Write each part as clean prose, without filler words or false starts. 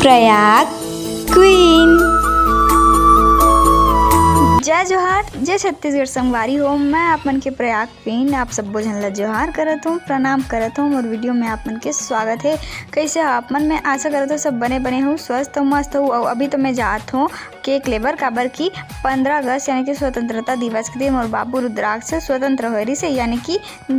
Prayag queen. जय जोहार, जय छत्तीसगढ़ संगवारी हो। मैं आप मन के प्रयाग क्वीन आप सब झन ला जोहार करत हूँ, प्रणाम करत हूँ और वीडियो में आप मन के स्वागत है। कैसे हो आप मन? मैं आशा करत हूँ सब बने हूँ, स्वस्थ हूँ, मस्त हूँ। और अभी तो मैं जात हूँ केक लेबर काबर की 15 अगस्त यानी कि स्वतंत्रता दिवस के दिन मोर बाबू रुद्राक्ष स्वतंत्र हो रही से, यानी कि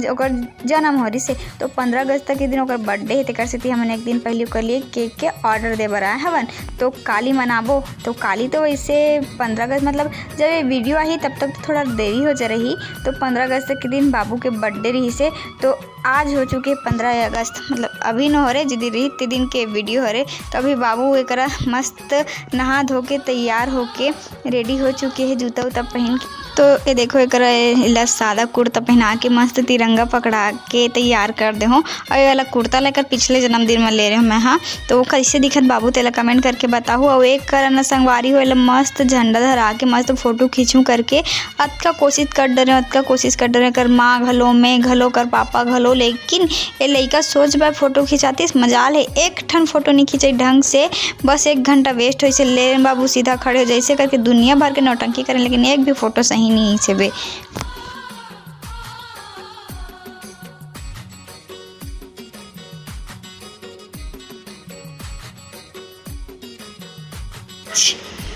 ओकर जन्म हो रही से। तो 15 अगस्त के दिन ओकर बर्थडे है, तेकर सेती हमन एक दिन पहले ओकर लिए केक के ऑर्डर दे बर आए हवन। तो काली मनाबो, तो काली तो वैसे 15 अगस्त मतलब जब ये वीडियो आई तब तक तो थोड़ा देरी हो जा रही। तो 15 अगस्त के दिन बाबू के बर्थडे रही से, तो आज हो चुके 15 अगस्त, मतलब अभी न हो रहे जिदी रही ते दिन के वीडियो हो रहे। तो अभी बाबू एकरा मस्त नहा धो के तैयार होके रेडी हो चुके हैं, जूता उता पहन के। तो ये देखो एकरा सादा कुर्ता पहना के मस्त तिरंगा पकड़ा के तैयार कर दे हो। और ये वाला कुर्ता लेकर पिछले जन्मदिन में ले रहे हो मैं। हाँ, तो वो कैसे दिखत बाबू तेला कमेंट करके बताओ। और एक करना संगवारी हो मस्त झंडा धरा के मस्त फोटो खींचूं करके अतका कोशिश कर डरे कर माँ घलो, मैं घलो, कर पापा घलो। लेकिन ये लड़का सोच बा फोटो खिंचातीस मजाल है, एक ठन फोटो नहीं खींचे ढंग से, बस 1 घंटा वेस्ट हो ले बाबू सीधा खड़े हो जैसे करके दुनिया भर के नौटंकी करें, लेकिन एक भी फोटो सही नहीं से बे।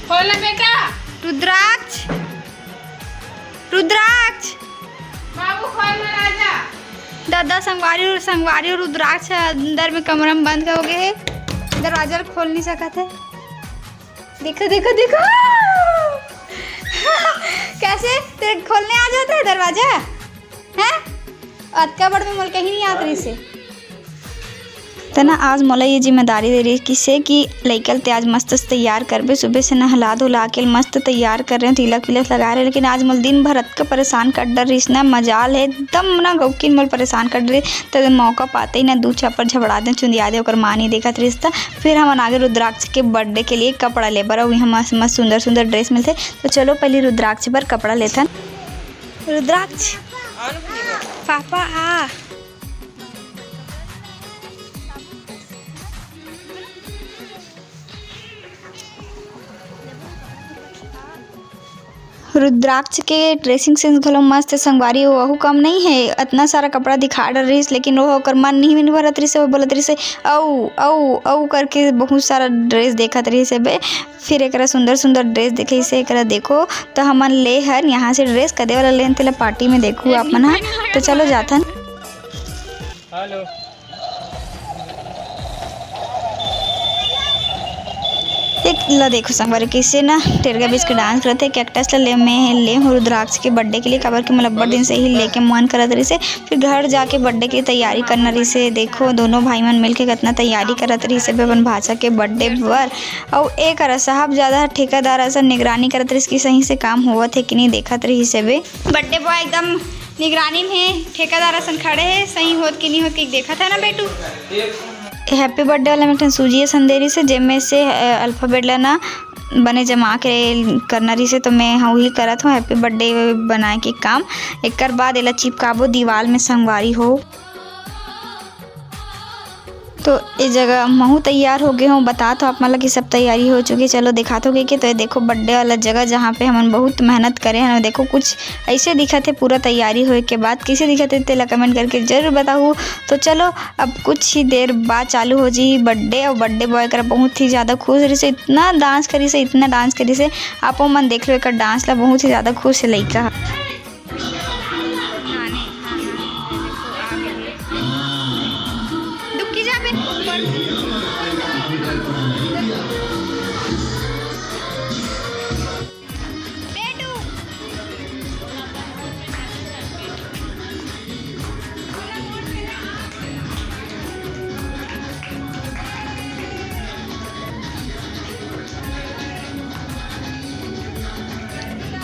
खोला बेटा। रुद्राक्ष, रुद्राक्ष, बाबू खोल राजा। दादा संगवारी और रुद्राक्ष अंदर में कमरा में बंद हो गए है, दरवाजा खोल नहीं सकत है। देखो देखो देखो कैसे तेरे खोलने आ जाता है दरवाजा है। अतका बड़ में मोल कहीं नहीं आत रही से। तो ना आज मोला ये जिम्मेदारी दे रही किसे कि लइकल ते आज मस्त तैयार करबे, सुबह से नहला धुला के मस्त तैयार कर रहे हैं, तिलक विलक लगा रहे। लेकिन आज मोल दिन भर अतका परेशान कर डर रही ना, मजाल है एकदम ना गौकिन मोल परेशान कर रही। तो मौका पाते ही ना 2 चप्पल झबड़ा दे चुंदिया दे, ओकर माँ नहीं देखत रिश्ता। फिर हम आगे रुद्राक्ष के बर्थडे के लिए कपड़ा ले बर, यहाँ मस्त मस्त सुंदर सुंदर ड्रेस मिलते। तो चलो पहले रुद्राक्ष पर कपड़ा लेथन। रुद्राक्ष पापा आ रुद्राक्ष के ड्रेसिंग सेंस घलो मस्त संगवारी हो, वहू कम नहीं है। इतना सारा कपड़ा दिखा डर रही, लेकिन वो ओकर मन नहीं भरत रही से। वो बोलत रही से औ करके बहुत सारा ड्रेस देखत रही से बे। फिर एकरा सुंदर सुंदर ड्रेस देखे से एकरा देखो तो हमन ले हन यहाँ से ड्रेस कदे वाला लेन तेला पार्टी में देखू आप मन। तो चलो जाथन। हेलो एक ला देखो संगवारी कैसे ना टेरगा बीच के डांस करते हैं। कैक्टस ला ले हूँ रुद्राक्ष के बर्थडे के लिए, काबर के मतलब बड़े दिन से ही लेके मन करत रही से। फिर घर जाके बर्थडे की तैयारी करना रही से। देखो दोनों भाई मन मिलके कितना तैयारी करत रही से अपन भाषा के बर्थडे पर। और एक साहब ज़्यादा ठेकेदार ऐसा निगरानी करत रही कि सही से काम हुआ थे कि नहीं देखत रही से बे। बर्थडे बॉय एकदम निगरानी में ठेकेदार ऐसा खड़े है, सही होत कि नहीं होत कि देखा था ना बेटू। हैप्पी बर्थडे वाला में सूजी संदेरी से जिनमें से अल्फ़ाबेट ना बने जमा के करना रही से। तो मैं वही करत हूँ हैप्पी बर्थडे बनाए के काम। एक बाद एला चिपकाबो दीवार में संगवारी हो। तो इस जगह महू तैयार हो गए हूँ। बता तो आप मतलब कि सब तैयारी हो चुकी। चलो दिखा तो गई कि तो ये देखो बर्थडे वाला जगह जहाँ पे हम बहुत मेहनत करे हैं। देखो कुछ ऐसे दिखा थे पूरा तैयारी होए के बाद। कैसे दिखा थे तेला कमेंट करके जरूर बताओ। तो चलो अब कुछ ही देर बाद चालू हो जी बर्थडे। और बर्थडे बॉय कर बहुत ही ज़्यादा खुश रही से, इतना डांस करी से, इतना डांस करी से। आप मन देख लो एक डांस ला बहुत ही ज़्यादा खुश है लड़का।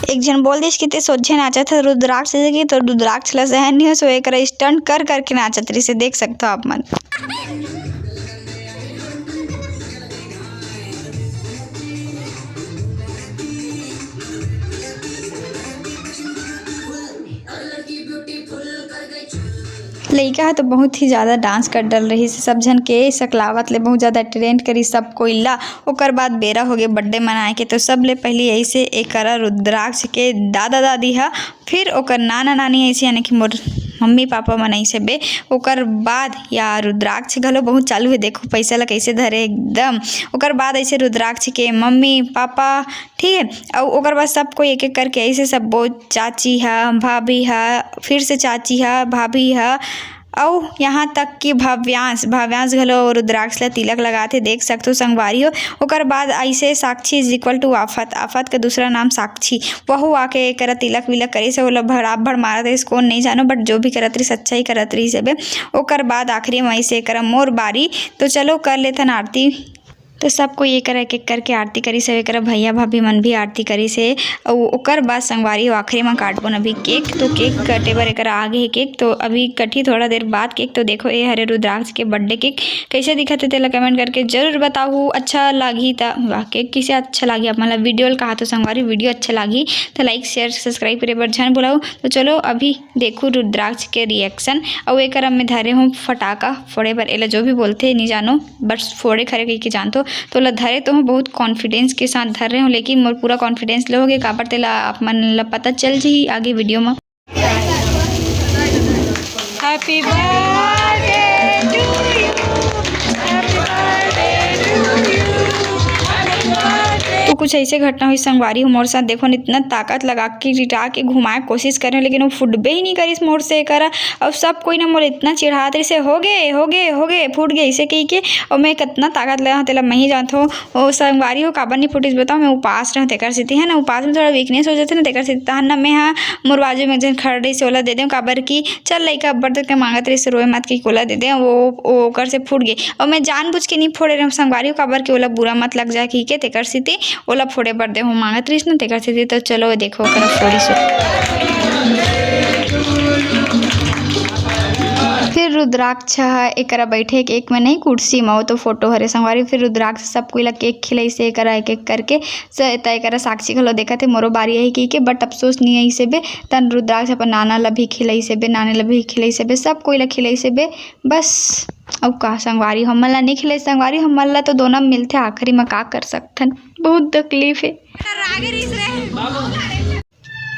एक जन बोल दिस कि ते सोझे नाचत है रुद्राक्ष से की, तो रुद्राक्ष ला सहन नहीं हो सो एक स्टंट कर करके नाचत रही से, देख सकते हो आप मन। लइका है तो बहुत ही ज़्यादा डांस कर डल रही से सब जन के सकलावत ले बहुत ज़्यादा ट्रेंड करी सब कोई ला। ओकर बाद बेरा हो गए बर्थडे मनाए के तो सब ले पहले ऐसे एक रुद्राक्ष के दादा दादी है, फिर ओकर नाना नानी ऐसे यानी कि मोर मम्मी पापा मन ऐसे बे। ओकर बाद या रुद्राक्ष घलो बहुत चालू है, देखो पैसा ला कैसे धरे एकदम। ओकर बाद ऐसे रुद्राक्ष के मम्मी पापा, ठीक है। और ओकर बाद सब कोई एक एक करके ऐसे सब बहुत चाची है, भाभी है, फिर से चाची है, भाभी है, और यहाँ तक कि भव्यांश घलो रुद्राक्ष ला तिलक लगाते देख सकते हो संगवारी हो। ओकर बाद ऐसे साक्षी इज इक्वल टू आफत का दूसरा नाम साक्षी, वहू आके कर तिलक विलक करे से ओला भड़ मारत रही, कौन नहीं जानो बट जो भी करत रही सच्चाई करत रही से। ओकर बाद आखिरी में ऐसे कर मोर बारी, तो चलो कर लेथन आरती। तो सबको ये कर एक एक करके आरती करी से, कर भैया भाभी मन भी आरती करी से। और ओकर बाद संगवारी हो आखिरी में काटबो अभी केक, तो केक कटे बर एक आगे है केक, तो अभी कटी थोड़ा देर बाद केक। तो देखो ये हरे रुद्राक्ष के बर्थडे केक कैसे दिखत है तेला कमेंट करके जरूर बताओ। अच्छा लगी तो वाह केक कैसे अच्छा लगी आप मतलब वीडियो कहा तो संगवारी वीडियो अच्छा लगी तो लाइक शेयर सब्सक्राइब करे बर झन बुलाओ। तो चलो अभी देखो रुद्राक्ष के रिएक्शन। और एक में धरे हूँ फटाका फोड़े बर, एला जो भी बोलते नहीं जानो बस फोड़े खरे कह के जानतो। तो ला धरे तो हूँ बहुत कॉन्फिडेंस के साथ धर रहे हूँ, लेकिन मोर पूरा कॉन्फिडेंस लोगे काबर तेला आप मन ला पता चल जी आगे वीडियो में। Happy birthday to you, happy birthday to you. तो कुछ ऐसे घटना हुई संगवारी हो मोर साथ। देखो इतना ताकत लगा के रिटा के घुमाए कोशिश कर रहे लेकिन वो फुटबे ही नहीं करी मोर से करा। और सब कोई ना मोर इतना चिढ़ाते से हो गए फूट गए ऐसे कही के। और मैं कितना ताकत लगा तेला मैं ही जानता हूँ। वो संगवारी हो काबर नहीं फुटिस बताओ, मैं उपास रहा तेकर स्थिति है ना, उपास में थोड़ा वीकनेस हो जाते ना तेकर स्थिति तहन ना मैं हाँ मोर बाजू में एक जन खड़ रही से ओला दे दें काबर की चल लइका अब्बर तक के मांगत रही से रोए मत की ओला दे दें, वो ओकर से फूट गई। और मैं जानबूझ के नहीं फोड़े रहे संगवारी हो काबर के ओला बुरा मत लग जाए की के तेकर स्थिति ओला फोड़े बर दे हूँ मांगत रहीस ना तेकर स्थिति। तो चलो देखो कर फोड़ी से फिर रुद्राक्ष है एक बैठे एक में नहीं कुर्सी में, वो तो फोटो हरे संगवारी। फिर रुद्राक्ष सब कोई ला केक खिलाई से एक एक करके तय कर साक्षी घलो देखा थे मोरो बारी यही की के बट अफसोस नहीं आई से बे। तन रुद्राक्ष अपन नाना ला भी खिलाई से बे, नाने ला भी खिलाई से बे, सब कोई ला खिलाई से बे बस। अब का संगवारी हमन ला नहीं खिलाई संगवारी हमन ला तो दोनों मिलते आखिरी में का कर सकथन, बहुत तकलीफ है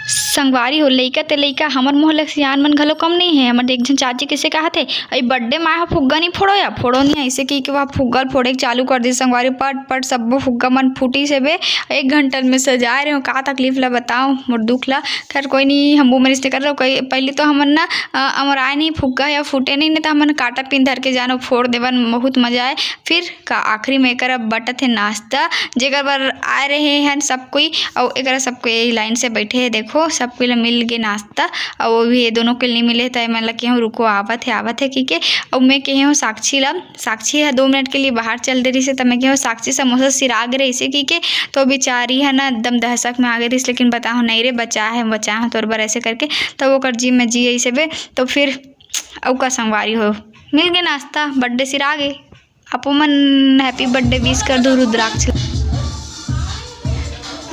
संगवारी हो। लइका ते लइका हमर मोहल्ला सियान मन घलो कम नहीं है। हमर एक जन चाची कैसे कहा थे अई बर्थडे माँ फुग्गा नहीं फोड़ो या फोड़ो नहीं ऐसे की वह फुग्गा फोड़े चालू कर दी संगवारी पट सब फुग्गा मन फूटी से बे 1 घंटा में सजा रहे हो। का तकलीफ ला बताओ मोर दुख ला। खैर कोई नहीं हम मैनेज कर रहे हो। पहले तो हमन ना अमर आए नहीं फुग्गा या फूटे नहीं तो हमन काटा पिन धर के जानो फोड़ देवन बहुत मजा आए। फिर का आखिरी में कर बटा थे नाश्ता जेकर बर आए रहे हैं सब कोई। और एक सब कोई लाइन से बैठे है देखो सब कोई मिल गए नाश्ता। और वो भी ये दोनों के नहीं मिले तो मैं लगे हूँ रुको आवत है की के। और मैं कहे हूँ साक्षी है 2 मिनट के लिए बाहर चल दे रही से, तो मैं कहे हूँ साक्षी समोसा सिरा गए इसे की के। तो बेचारी है ना एकदम दहशक में आ गई थी, लेकिन बताओ नहीं रे बचा है तोर बार ऐसे करके। तो वो कर जी में जी ऐसे बे। तो फिर अब का संगवारी हो मिल गए नाश्ता, बर्थडे सिरा गए। आप मन हैप्पी बर्थडे विश कर दो रुद्राक्ष।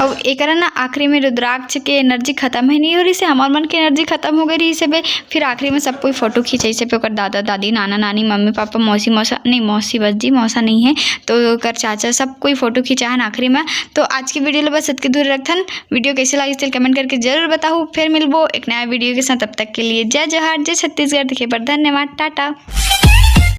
और एक ना आखिरी में रुद्राक्ष के एनर्जी खत्म है नहीं हो रही से, हमार मन की एनर्जी खत्म हो गई रही से बे। फिर आखिरी में सब कोई फोटो खींचे से पे दादा दादी नाना नानी मम्मी पापा मौसी मौसा बस जी मौसा नहीं है तो कर चाचा सब कोई फोटो खींचा है आखिरी में। तो आज की वीडियो बस इतनी दूर रखन। वीडियो कैसे लगी इसलिए कमेंट करके जरूर बताओ। फिर मिलबो एक नया वीडियो के साथ, तब तक के लिए जय जोहार जय छत्तीसगढ़। देखे पर धन्यवाद, टाटा।